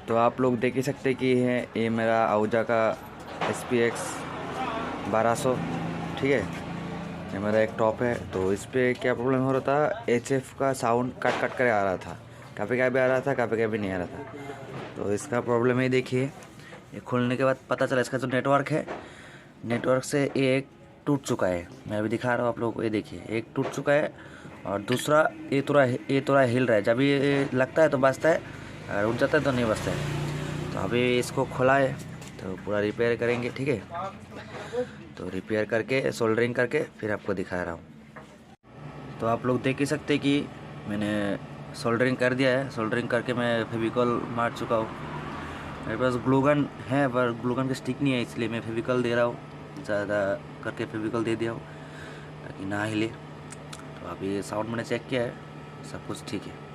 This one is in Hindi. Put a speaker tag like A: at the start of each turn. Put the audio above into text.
A: तो आप लोग देख ही सकते कि है ये मेरा आहूजा का SPX 1200, ठीक है। ये मेरा एक टॉप है। तो इस पर क्या प्रॉब्लम हो रहा था, HF का साउंड कट कट कर आ रहा था, कभी कभी आ रहा था, कभी कभी नहीं आ रहा था। तो इसका प्रॉब्लम ये देखिए, ये खोलने के बाद पता चला इसका जो नेटवर्क है, नेटवर्क से एक टूट चुका है। मैं अभी दिखा रहा हूँ आप लोगों को, ये देखिए एक टूट चुका है और दूसरा ये थोड़ा हिल रहा है। जब ये लगता है तो बजता है, अगर उठ जाता है तो नहीं बजता है। तो अभी इसको खोला है तो पूरा रिपेयर करेंगे, ठीक है। तो रिपेयर करके सोल्डरिंग करके फिर आपको दिखा रहा हूँ। तो आप लोग देख ही सकते कि मैंने सोल्डरिंग कर दिया है। सोल्डरिंग करके मैं फेविकॉल मार चुका हूँ। मेरे पास ग्लूगन है पर ग्लूगन का स्टिक नहीं है, इसलिए मैं फेविकॉल दे रहा हूँ। ज़्यादा करके फेविकॉल दे दिया हूँ ताकि ना हिले। तो अभी साउंड मैंने चेक किया है, सब कुछ ठीक है।